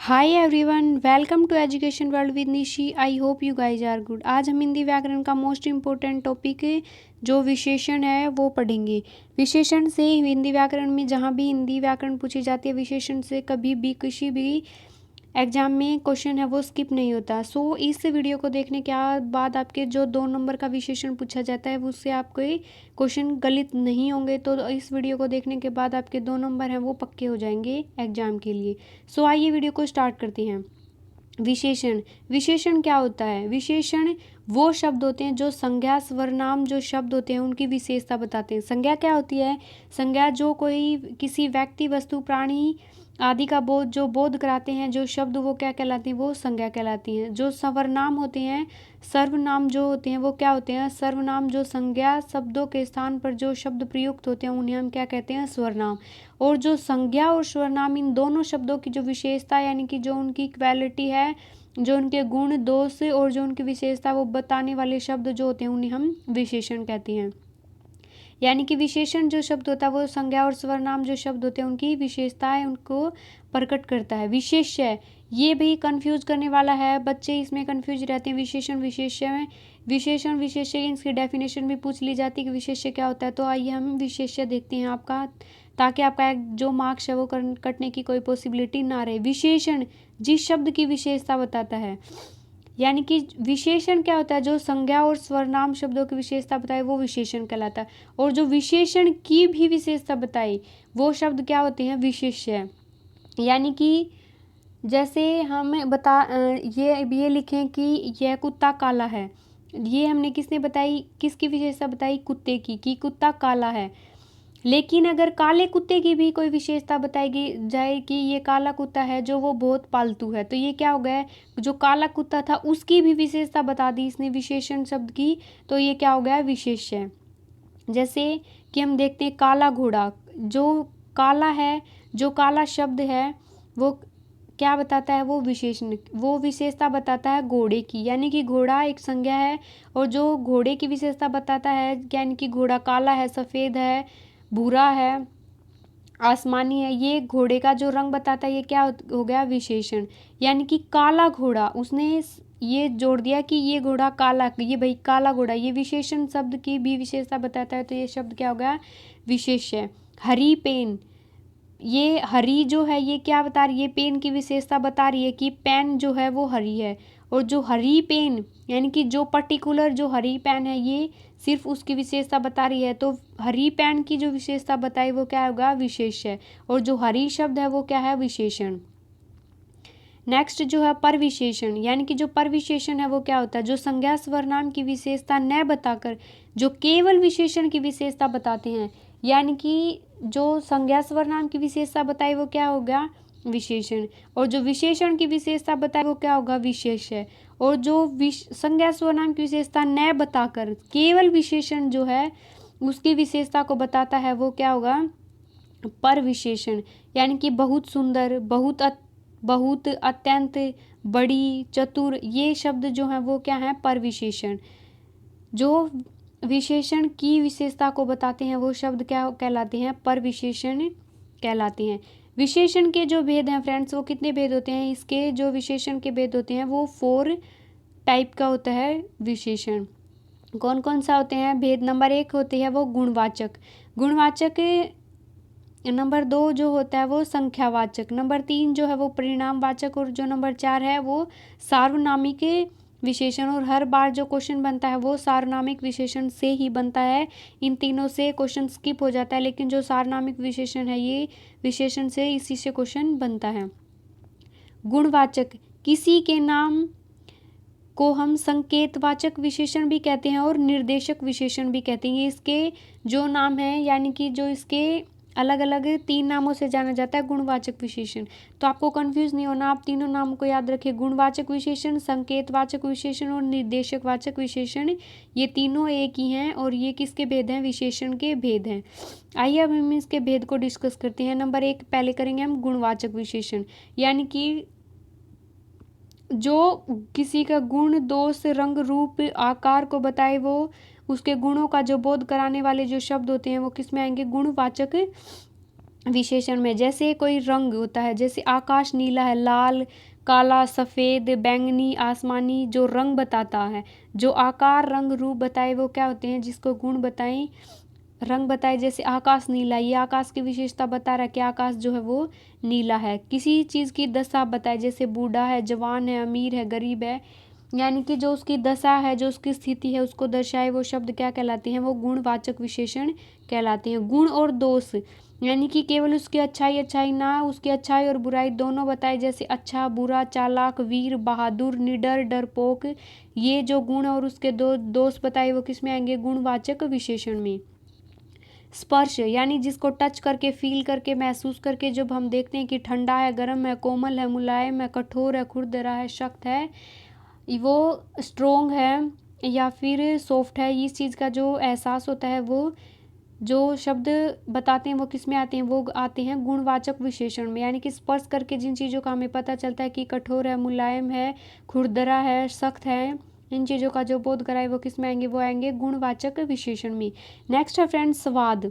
Hi everyone, welcome to education world with Nishi. I hope you guys are good. आज हम हिंदी व्याकरण का most important topic जो विशेषण है वो पढ़ेंगे। विशेषण से हिंदी व्याकरण में जहाँ भी हिंदी व्याकरण पूछी जाती है, विशेषण से कभी भी किसी भी एग्जाम में क्वेश्चन है वो स्किप नहीं होता। सो इस वीडियो को देखने के बाद आपके जो 2 नंबर का विशेषण पूछा जाता है उससे आपके क्वेश्चन गलत नहीं होंगे। तो इस वीडियो को देखने के बाद आपके 2 नंबर हैं वो पक्के हो जाएंगे एग्जाम के लिए। सो आइए वीडियो को स्टार्ट करते हैं। विशेषण। विशेषण क्या होता है? विशेषण वो शब्द होते हैं जो संज्ञा सर्वनाम जो शब्द होते हैं उनकी विशेषता बताते हैं। संज्ञा क्या होती है? संज्ञा जो कोई किसी व्यक्ति, वस्तु, प्राणी आदि का बोध कराते हैं, जो शब्द वो क्या कहलाते हैं? वो संज्ञा कहलाती हैं। जो सर्वनाम होते हैं, सर्वनाम जो होते हैं वो क्या होते हैं? सर्वनाम जो संज्ञा शब्दों के स्थान पर जो शब्द प्रयुक्त होते हैं उन्हें हम क्या कहते हैं? स्वरनाम। और जो संज्ञा और स्वरनाम इन दोनों शब्दों की जो विशेषता यानी कि जो उनकी क्वालिटी है, जो उनके गुण दोष और जो उनकी विशेषता वो बताने वाले शब्द जो होते हैं उन्हें हम विशेषण कहते हैं। यानी कि विशेषण जो शब्द होता है वो संज्ञा और सर्वनाम जो शब्द होते हैं उनकी विशेषताएं उनको प्रकट करता है। विशेष्य ये भी कंफ्यूज करने वाला है, बच्चे इसमें कंफ्यूज रहते हैं। विशेषण विशेष्य में विशेषण विशेष्य इसकी डेफिनेशन भी पूछ ली जाती है कि विशेष्य क्या होता है। तो आइए हम विशेष्य देखते हैं आपका, ताकि आपका जो मार्क्स है वो कटने की कोई पॉसिबिलिटी ना रहे। विशेषण जिस शब्द की विशेषता बताता है, यानी कि विशेषण क्या होता है? जो संज्ञा और सर्वनाम शब्दों की विशेषता बताए वो विशेषण कहलाता है। और जो विशेषण की भी विशेषता बताई वो शब्द क्या होते हैं? विशेष्य। यानी कि जैसे हम ये लिखें कि यह कुत्ता काला है, ये हमने किसने बताई? किसकी विशेषता बताई? कुत्ते की, कि कुत्ता काला है। लेकिन अगर काले कुत्ते की भी कोई विशेषता बताई जाए कि ये काला कुत्ता है जो वो बहुत पालतू है, तो ये क्या हो गया? जो काला कुत्ता था उसकी भी विशेषता बता दी इसने विशेषण शब्द की, तो ये क्या हो गया? विशेष्य। जैसे कि हम देखते हैं काला घोड़ा, जो काला है, जो काला शब्द है वो क्या बताता है? वो विशेषण, वो विशेषता बताता है घोड़े की, यानी कि घोड़ा एक संज्ञा है और जो घोड़े की विशेषता बताता है यानी कि घोड़ा काला है, सफ़ेद है, भूरा है, आसमानी है, ये घोड़े का जो रंग बताता है ये क्या हो गया? विशेषण। यानी कि काला घोड़ा, उसने ये जोड़ दिया कि ये घोड़ा काला, ये भाई काला घोड़ा, ये विशेषण शब्द की भी विशेषता बताता है, तो ये शब्द क्या हो गया? विशेष्य। हरी पेन, ये हरी जो है ये क्या बता रही है? पेन की विशेषता बता रही है कि पेन जो है वो हरी है। और जो हरी पेन यानी कि जो पर्टिकुलर जो हरी पेन है ये सिर्फ उसकी विशेषता बता रही है, तो हरी पेन की जो विशेषता बताई वो क्या होगा? विशेष्य। और जो हरी शब्द है वो क्या है? विशेषण। नेक्स्ट जो है परविशेषण, यानी कि जो परविशेषण है वो क्या होता है? जो संज्ञा सर्वनाम की विशेषता न बताकर जो केवल विशेषण की विशेषता बताते हैं, यानी कि जो संज्ञा सर्वनाम की विशेषता बताई वो क्या होगा? विशेषण। और जो विशेषण की विशेषता बताई वो क्या होगा? विशेष्य। और जो संज्ञा सर्वनाम की विशेषता न बताकर केवल विशेषण जो है उसकी विशेषता को बताता है वो क्या होगा? परविशेषण। यानी कि बहुत सुंदर, बहुत, अत्यंत, बड़ी, चतुर, ये शब्द जो हैं वो क्या हैं? परविशेषण। जो विशेषण की विशेषता को बताते हैं वो शब्द क्या कहलाते हैं? परविशेषण कहलाते हैं। विशेषण के जो भेद हैं फ्रेंड्स वो कितने भेद होते हैं? इसके जो विशेषण के भेद होते हैं वो 4 टाइप का होता है विशेषण। कौन कौन सा होते हैं? भेद नंबर 1 होती है वो गुणवाचक। गुणवाचक। नंबर 2 जो होता है वो संख्यावाचक। नंबर 3 जो है वो परिणामवाचक। और जो नंबर 4 है वो सार्वनामिक विशेषण। और हर बार जो क्वेश्चन बनता है वो सार्वनामिक विशेषण से ही बनता है। इन तीनों से क्वेश्चन स्किप हो जाता है, लेकिन जो सार्वनामिक विशेषण है ये विशेषण से इसी से क्वेश्चन बनता है। गुणवाचक, किसी के नाम को हम संकेतवाचक विशेषण भी कहते हैं और निर्देशक विशेषण भी कहते हैं। इसके जो नाम है यानी कि जो इसके अलग अलग 3 नामों से जाना जाता है गुणवाचक विशेषण। तो आपको कंफ्यूज नहीं होना, आप तीनों नामों को याद रखिए। गुणवाचक विशेषण, संकेतवाचक विशेषण और निर्देशकवाचक विशेषण, ये तीनों एक ही हैं और ये किसके भेद हैं? विशेषण के भेद हैं। आइए अब हम इसके भेद को डिस्कस करते हैं। नंबर 1 पहले करेंगे हम गुणवाचक विशेषण, यानी कि जो किसी का गुण, दोष, रंग, रूप, आकार को बताए, वो उसके गुणों का जो बोध कराने वाले जो शब्द होते हैं वो किस में आएंगे? गुणवाचक विशेषण में। जैसे कोई रंग होता है, जैसे आकाश नीला है, लाल, काला, सफ़ेद, बैंगनी, आसमानी, जो रंग बताता है। जो आकार, रंग, रूप बताए वो क्या होते हैं, जिसको गुण बताएं, रंग बताए। जैसे आकाश नीला, ये आकाश की विशेषता बता रहा है कि आकाश जो है वो नीला है। किसी चीज़ की दशा बताए, जैसे बूढ़ा है, जवान है, अमीर है, गरीब है, यानी कि जो उसकी दशा है, जो उसकी स्थिति है, उसको दर्शाए वो शब्द क्या कहलाते हैं, वो गुणवाचक विशेषण कहलाते हैं। गुण और दोष, यानी कि केवल उसकी अच्छाई ना, उसकी अच्छाई और बुराई दोनों बताए। जैसे अच्छा, बुरा, चालाक, वीर, बहादुर, निडर, डरपोक, ये जो गुण और उसके दो दोष बताए वो किस में आएंगे, गुणवाचक विशेषण में। स्पर्श, यानी जिसको टच करके, फील करके, महसूस करके जब हम देखते हैं कि ठंडा है, गर्म है, कोमल है, मुलायम है, कठोर है, खुरदरा है, सख्त है, वो स्ट्रोंग है या फिर सॉफ्ट है, इस चीज़ का जो एहसास होता है, वो जो शब्द बताते हैं वो किस में आते हैं, वो आते हैं गुणवाचक विशेषण में। यानी कि स्पर्श करके जिन चीज़ों का हमें पता चलता है कि कठोर है, मुलायम है, खुरदरा है, सख्त है, इन चीज़ों का जो बोध कराए वो किस में आएंगे, वो आएंगे गुणवाचक विशेषण में। नेक्स्ट है फ्रेंड्स स्वाद।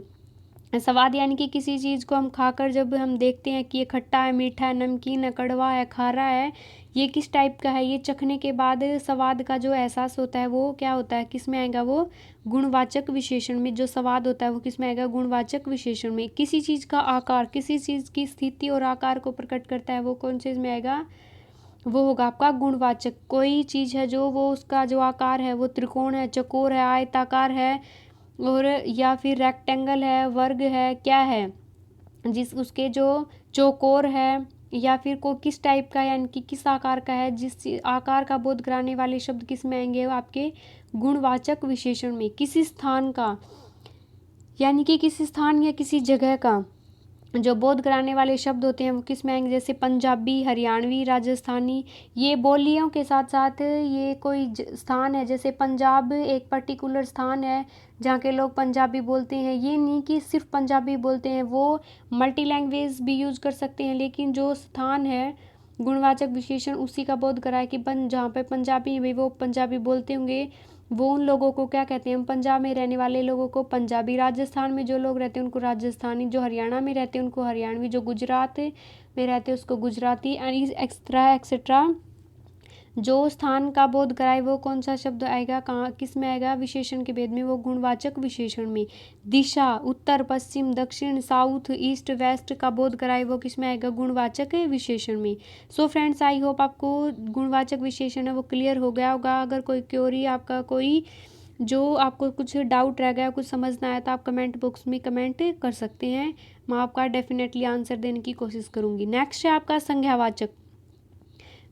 स्वाद यानी कि किसी चीज़ को हम खाकर जब हम देखते हैं कि ये खट्टा है, मीठा है, नमकीन है, कड़वा है, खारा है, ये किस टाइप का है, ये चखने के बाद स्वाद का जो एहसास होता है वो क्या होता है, किस में आएगा, वो गुणवाचक विशेषण में। जो स्वाद होता है वो किस में आएगा, गुणवाचक विशेषण में। किसी चीज़ का आकार, किसी चीज़ की स्थिति और आकार को प्रकट करता है, वो कौन से में आएगा, वो होगा आपका गुणवाचक। कोई चीज़ है जो वो उसका जो आकार है वो त्रिकोण है, चौकोर है, आयताकार है, और या फिर रेक्टेंगल है, वर्ग है, क्या है, जिस उसके जो चौकोर है या फिर को किस टाइप का, यानी कि किस आकार का है, जिस आकार का बोध कराने वाले शब्द किस में आएंगे, वो आपके गुणवाचक विशेषण में। किसी स्थान का, यानी कि किसी स्थान या किसी जगह का जो बोध कराने वाले शब्द होते हैं वो किस में आएंगे, जैसे पंजाबी, हरियाणवी, राजस्थानी, ये बोलियों के साथ साथ ये कोई स्थान है। जैसे पंजाब एक पर्टिकुलर स्थान है जहाँ के लोग पंजाबी बोलते हैं, ये नहीं कि सिर्फ पंजाबी बोलते हैं, वो मल्टी लैंग्वेज भी यूज़ कर सकते हैं, लेकिन जो स्थान है गुणवाचक विशेषण उसी का बोध कराए कि जहाँ पे पंजाबी भाई वो पंजाबी बोलते होंगे, वो उन लोगों को क्या कहते हैं, हम पंजाब में रहने वाले लोगों को पंजाबी, राजस्थान में जो लोग रहते हैं उनको राजस्थानी, जो हरियाणा में रहते हैं उनको हरियाणवी, जो गुजरात में रहते हैं उसको गुजराती, एक्सेट्रा एक्सेट्रा। जो स्थान का बोध कराए वो कौन सा शब्द आएगा, कहाँ किस में आएगा, विशेषण के भेद में, वो गुणवाचक विशेषण में। दिशा, उत्तर, पश्चिम, दक्षिण, साउथ, ईस्ट, वेस्ट का बोध कराए वो किस में आएगा, गुणवाचक विशेषण में। सो फ्रेंड्स आई होप आपको गुणवाचक विशेषण है वो क्लियर हो गया होगा। अगर कोई क्वेरी आपका कोई जो आपको कुछ डाउट रह गया, कुछ समझ ना आया तो आप कमेंट बॉक्स में कमेंट कर सकते हैं, मैं आपका डेफिनेटली आंसर देने की कोशिश करूँगी। नेक्स्ट है आपका संज्ञावाचक।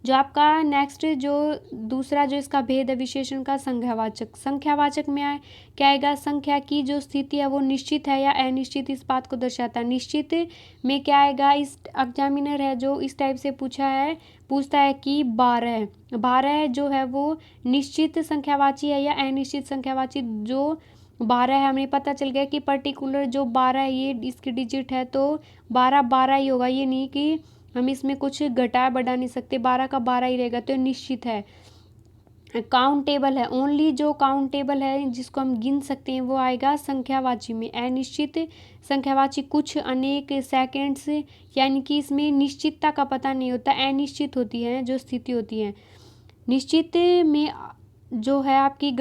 जो आपका नेक्स्ट जो दूसरा जो इसका भेद है विशेषण का, संख्यावाचक। संख्यावाचक में क्या आएगा, संख्या की जो स्थिति है वो निश्चित है या अनिश्चित, इस बात को दर्शाता है। निश्चित में क्या आएगा, इस एग्जामिनर है जो इस टाइप से पूछता है कि 12 जो है वो निश्चित संख्यावाची है या अनिश्चित संख्यावाची। जो 12 है हमें पता चल गया कि पर्टिकुलर जो 12 है ये इसकी डिजिट है, तो 12 ही होगा, ये नहीं कि हम इसमें कुछ घटा बढ़ा नहीं सकते, 12 का 12 ही रहेगा, तो निश्चित है। काउंटेबल है, ओनली जो काउंटेबल है जिसको हम गिन सकते हैं वो आएगा संख्यावाची में। अनिश्चित संख्यावाची कुछ, अनेक, सेकंड्स, यानी कि इसमें निश्चितता का पता नहीं होता, अनिश्चित होती है जो स्थिति होती है। निश्चित में जो है आपकी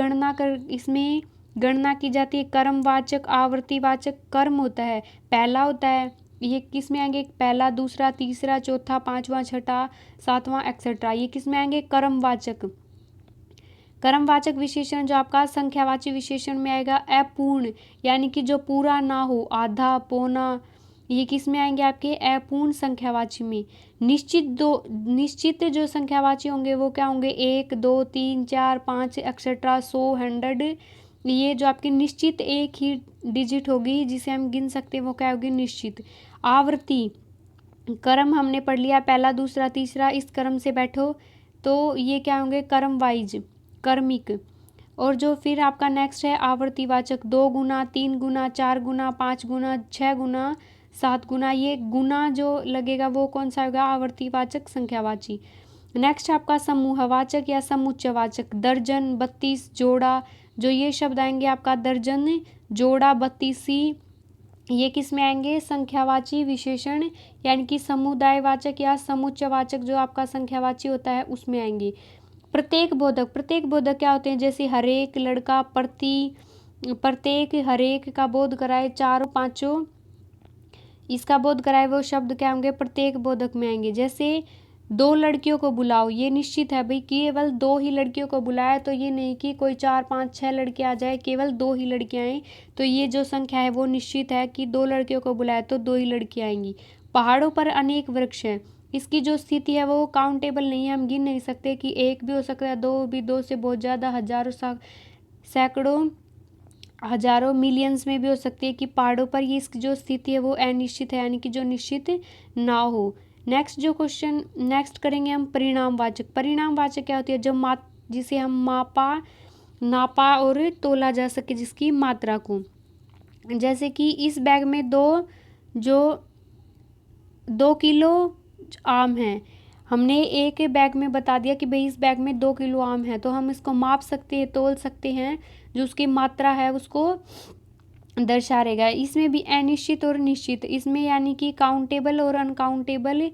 इसमें गणना की जाती है। कर्मवाचक, आवर्तीवाचक, कर्म होता है, पहला होता है, ये किस में आएंगे, पहला, दूसरा, तीसरा, चौथा, पांचवा, छठा, सातवां एक्सेट्रा, ये किस में आएंगे, कर्मवाचक। कर्मवाचक विशेषण जो आपका संख्यावाची विशेषण में आएगा अपूर्ण, यानी कि जो पूरा ना हो, आधा, पौना, ये किस में आएंगे आपके अपूर्ण संख्यावाची में। निश्चित जो संख्यावाची होंगे वो क्या होंगे, 1, 2, 3, 4, 5 एक्सेट्रा, 100, 100, ये जो आपकी निश्चित एक ही डिजिट होगी जिसे हम गिन सकते हैं वो क्या होगी, निश्चित। आवृत्ति, क्रम हमने पढ़ लिया, पहला, दूसरा, तीसरा, इस क्रम से बैठो, तो ये क्या होंगे, क्रम वाइज, क्रमिक। और जो फिर आपका नेक्स्ट है आवर्तीवाचक, 2 गुना, 3 गुना, 4 गुना, 5 गुना, 6 गुना, 7 गुना, ये गुना जो लगेगा वो कौन सा होगा, आवर्तीवाचक संख्यावाची। नेक्स्ट आपका समूहवाचक या समुच्चयवाचक, दर्जन, 32, जोड़ा, जो ये शब्द आएंगे आपका दर्जन, जोड़ा, 32, ये किस में आएंगे, संख्यावाची विशेषण यानी कि समुदायवाचक या समुच्चयवाचक जो आपका संख्यावाची होता है उसमें आएंगे। प्रत्येक बोधक, प्रत्येक बोधक क्या होते हैं, जैसे हरेक, लड़का, प्रत्येक, हरेक का बोध कराए, चारों पांचों इसका बोध कराए, वो शब्द क्या होंगे, प्रत्येक बोधक में आएंगे। जैसे दो लड़कियों को बुलाओ, ये निश्चित है भाई, केवल दो ही लड़कियों को बुलाया, तो ये नहीं कि कोई 4 5 6 लड़के आ जाए, केवल दो ही लड़कियां आए, तो ये जो संख्या है वो निश्चित है कि दो लड़कियों को बुलाया तो दो ही लड़कियां आएंगी। पहाड़ों पर अनेक वृक्ष हैं, इसकी जो स्थिति है वो काउंटेबल नहीं है, हम गिन नहीं सकते कि एक भी हो सकता है, दो भी, दो से बहुत ज़्यादा, हजारों, सैकड़ों, हजारों, मिलियंस में भी हो सकती है कि पहाड़ों पर ये इसकी जो स्थिति है वो अनिश्चित है, यानी कि जो निश्चित ना हो। नेक्स्ट जो क्वेश्चन नेक्स्ट करेंगे हम, परिणामवाचक। परिणामवाचक क्या होती है, जो जिसे हम नापा और तोला जा सके, जिसकी मात्रा को। जैसे कि इस बैग में 2 किलो आम है, हमने एक बैग में बता दिया कि भाई इस बैग में 2 किलो आम है, तो हम इसको माप सकते हैं, तोल सकते हैं, जो उसकी मात्रा है उसको दर्शा रहेगा। इसमें भी अनिश्चित और निश्चित, इसमें यानी कि काउंटेबल और अनकाउंटेबल,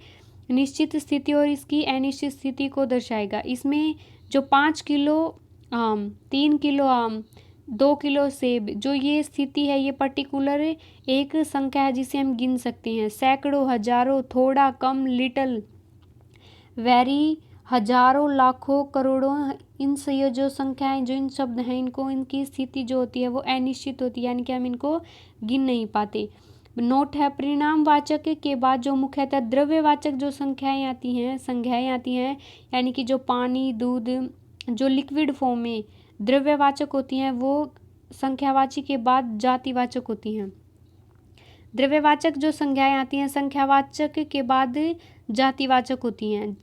निश्चित स्थिति और इसकी अनिश्चित स्थिति को दर्शाएगा। इसमें जो 5 किलो आम, 3 किलो आम, 2 किलो सेब, जो ये स्थिति है ये पर्टिकुलर एक संख्या है जिसे हम गिन सकते हैं। सैकड़ों, हजारों, थोड़ा, कम, लिटिल, वेरी, हजारों, लाखों, करोड़ों, इन से ये जो संख्याएं, जो इन शब्द हैं, इनको, इनकी स्थिति जो होती है वो अनिश्चित होती है, यानी कि हम इनको गिन नहीं पाते। नोट है, परिणामवाचक के बाद जो मुख्यतः द्रव्यवाचक जो संख्याएं आती हैं, यानी कि जो पानी, दूध, जो लिक्विड फॉर्म में द्रव्यवाचक होती हैं, वो संख्यावाची के बाद जातिवाचक होती हैं। द्रव्यवाचक जो संज्ञाएं आती हैं संख्यावाचक के बाद जातिवाचक होती हैं।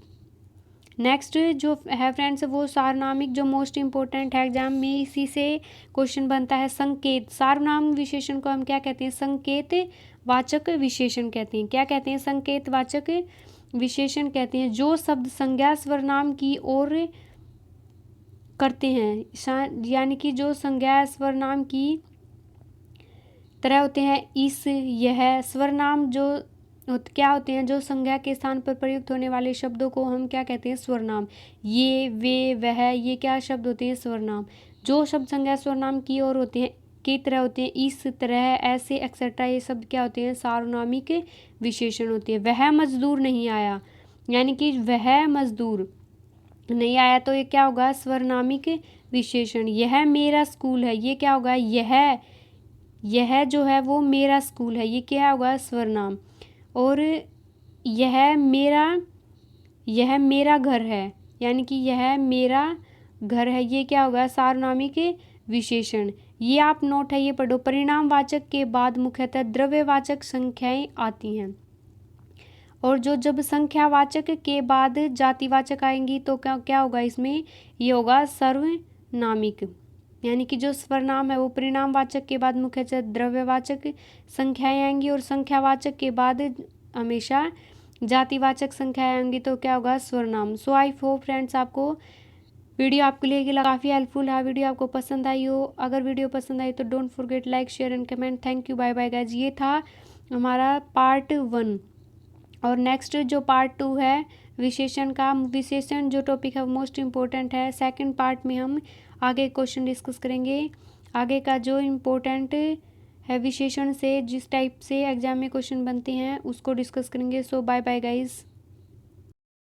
नेक्स्ट जो है फ्रेंड्स, वो सार्वनामिक, जो मोस्ट इम्पोर्टेंट है एग्जाम में, इसी से क्वेश्चन बनता है। संकेत, सार्वनाम विशेषण को हम क्या कहते हैं, संकेत वाचक विशेषण कहते हैं। क्या कहते हैं, संकेत वाचक विशेषण कहते हैं। जो शब्द संज्ञा स्वरनाम की ओर करते हैं, यानी कि जो संज्ञा स्वरनाम की तरह होते हैं। इस, यह, स्वरनाम जो क्या होते हैं, जो संज्ञा के स्थान पर प्रयुक्त होने वाले शब्दों को हम क्या कहते हैं, स्वरनाम। ये, वे, वह, ये क्या शब्द होते हैं, स्वरनाम। जो शब्द संज्ञा स्वरनाम की ओर होते हैं, की तरह होते हैं, इस तरह, ऐसे, एक्सेट्रा, ये शब्द क्या होते हैं, सार्वनामिक विशेषण होते हैं। वह मजदूर नहीं आया, यानी कि वह मजदूर नहीं आया, तो ये क्या होगा, स्वरनामिक विशेषण। यह मेरा स्कूल है, ये क्या होगा, यह जो है वो मेरा स्कूल है, ये क्या होगा, स्वरनाम। और यह मेरा घर है, यानी कि यह मेरा घर है, ये क्या होगा, सार्वनामिक विशेषण। ये आप नोट है, ये पढ़ो। परिणामवाचक के बाद मुख्यतः द्रव्यवाचक संख्याएं आती हैं, और जब संख्यावाचक के बाद जातिवाचक आएंगी तो क्या होगा इसमें, ये होगा सर्वनामिक, यानी कि जो स्वरनाम है वो परिणामवाचक के बाद मुख्यतः द्रव्यवाचक संख्याएं आएंगी, और संख्यावाचक के बाद हमेशा जातिवाचक संख्याएं आएंगी, तो क्या होगा, स्वरनाम। सो आई होप फ्रेंड्स आपको वीडियो आपके लिए काफ़ी हेल्पफुल है, वीडियो आपको पसंद आई हो। अगर वीडियो पसंद आई तो don't forget like, share and comment. Thank you, bye bye guys. ये था हमारा पार्ट 1, और नेक्स्ट जो पार्ट 2 है विशेषण जो टॉपिक है वो मोस्ट इम्पोर्टेंट है। सेकंड पार्ट में हम आगे क्वेश्चन डिस्कस करेंगे, आगे का जो इम्पोर्टेंट है विशेषण से, जिस टाइप से एग्जाम में क्वेश्चन बनते हैं उसको डिस्कस करेंगे। सो बाय बाय गाइज।